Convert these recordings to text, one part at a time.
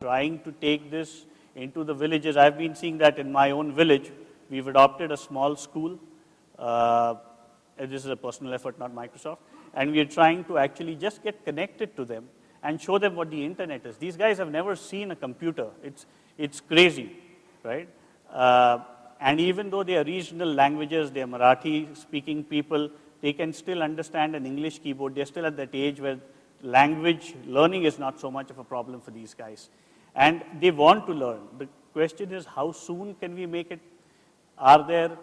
trying to take this into the villages. I've been seeing that in my own village. We've adopted a small school. This is a personal effort, not Microsoft. And we are trying to actually just get connected to them and show them what the internet is. These guys have never seen a computer. It's crazy, right? And even though they are regional languages, they are Marathi-speaking people, they can still understand an English keyboard. They're still at that age where language learning is not so much of a problem for these guys. And they want to learn. The question is, how soon can we make it? Are there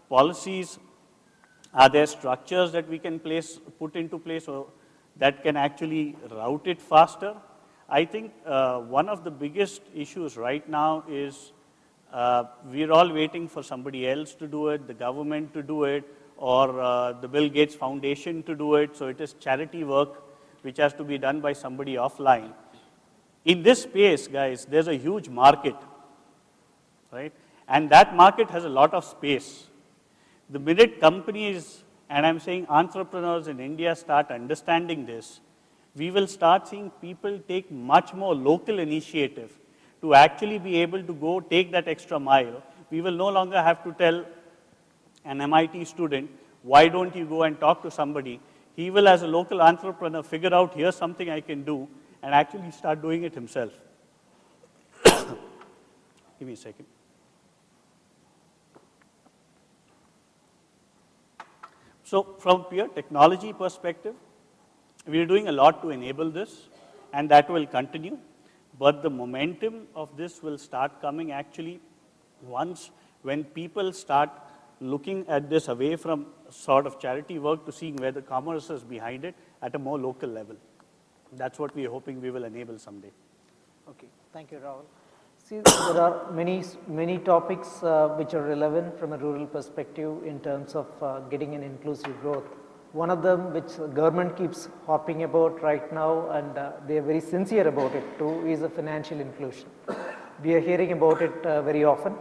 policies? Are there structures that we can put into place or that can actually route it faster? I think one of the biggest issues right now is we're all waiting for somebody else to do it, the government to do it, or the Bill Gates Foundation to do it. So it is charity work which has to be done by somebody offline. In this space, guys, there's a huge market, right? And that market has a lot of space. The minute companies, and I'm saying entrepreneurs in India, start understanding this, we will start seeing people take much more local initiative to actually be able to go take that extra mile. We will no longer have to tell an MIT student, why don't you go and talk to somebody? He will, as a local entrepreneur, figure out, here's something I can do, and actually start doing it himself. Give me a second. So from pure technology perspective, we are doing a lot to enable this, and that will continue. But the momentum of this will start coming actually once when people start looking at this away from sort of charity work to seeing where the commerce is behind it at a more local level. That's what we are hoping we will enable someday. Okay, thank you, Rahul. See, there are many topics which are relevant from a rural perspective in terms of getting an inclusive growth. One of them which the government keeps harping about right now, and they are very sincere about it too, is the financial inclusion. We are hearing about it very often.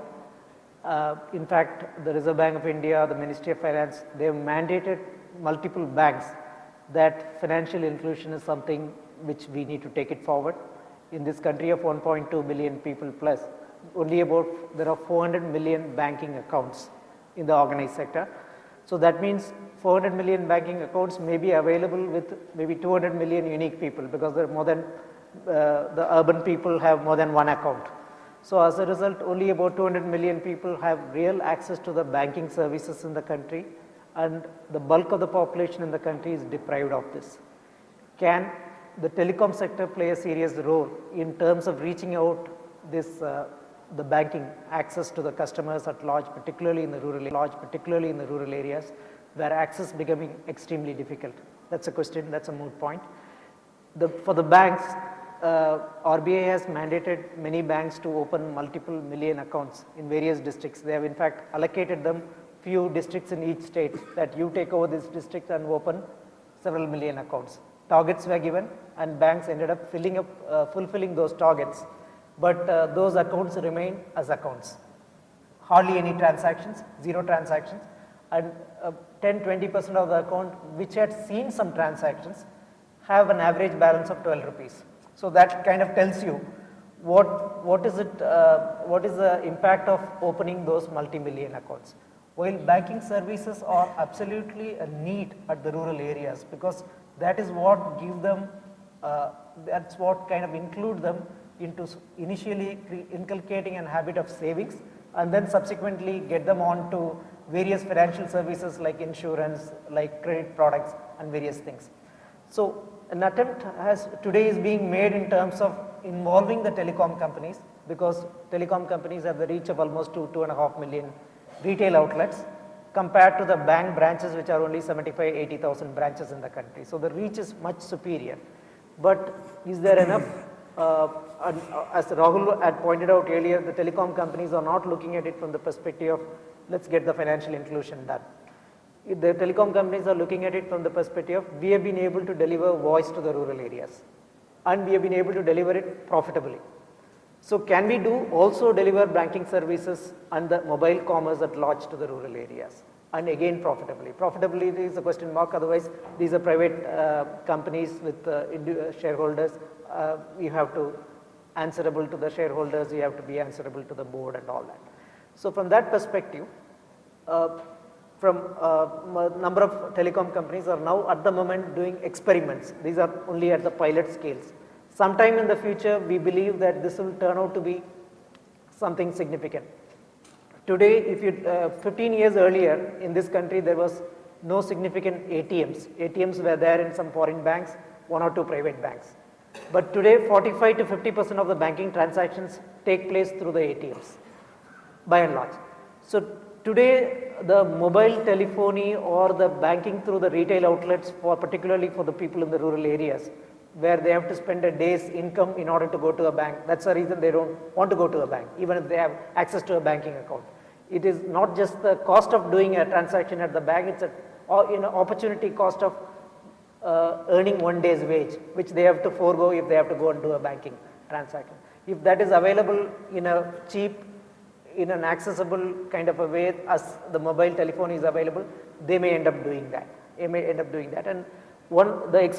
In fact, the Reserve Bank of India, the Ministry of Finance, they have mandated multiple banks that financial inclusion is something which we need to take it forward. In this country of 1.2 billion people plus, there are 400 million banking accounts in the organized sector. So that means 400 million banking accounts may be available with maybe 200 million unique people, because there are more than, the urban people have more than one account. So as a result, only about 200 million people have real access to the banking services in the country, and the bulk of the population in the country is deprived of this. Can the telecom sector play a serious role in terms of reaching out this, the banking access to the customers at large, particularly in the rural areas, where access becoming extremely difficult? That's a question, that's a moot point. For the banks, RBI has mandated many banks to open multiple million accounts in various districts. They have in fact allocated them few districts in each state, that you take over this district and open several million accounts. Targets were given and banks ended up fulfilling those targets, but those accounts remain as accounts. Hardly any transactions, zero transactions, and 10-20% of the account which had seen some transactions have an average balance of 12 rupees. So that kind of tells you what is the impact of opening those multi-million accounts. While banking services are absolutely a need at the rural areas, because that is what give them, that's what kind of include them into initially inculcating a habit of savings, and then subsequently get them on to various financial services like insurance, like credit products and various things. So an attempt today is being made in terms of involving the telecom companies, because telecom companies have the reach of almost 2.5 million retail outlets compared to the bank branches, which are only 75,000-80,000 branches in the country. So the reach is much superior. But is there enough? As Rahul had pointed out earlier, the telecom companies are not looking at it from the perspective of, let's get the financial inclusion done. The telecom companies are looking at it from the perspective of, we have been able to deliver voice to the rural areas, and we have been able to deliver it profitably. So can we also deliver banking services and the mobile commerce at large to the rural areas, and again profitably? Profitability is a question mark, otherwise these are private companies with shareholders. You have to answerable to the shareholders, you have to be answerable to the board and all that. So from that perspective, number of telecom companies are now at the moment doing experiments. These are only at the pilot scales. Sometime in the future, we believe that this will turn out to be something significant. Today, if you, 15 years earlier in this country, there was no significant ATMs. ATMs were there in some foreign banks, 1 or 2 private banks. But today, 45 to 50% of the banking transactions take place through the ATMs, by and large. So today, the mobile telephony or the banking through the retail outlets, particularly for the people in the rural areas, where they have to spend a day's income in order to go to a bank. That's the reason they don't want to go to a bank, even if they have access to a banking account. It is not just the cost of doing a transaction at the bank, it's an opportunity cost of earning 1 day's wage, which they have to forego if they have to go and do a banking transaction. If that is available in a cheap, in an accessible kind of a way as the mobile telephone is available, they may end up doing that. And the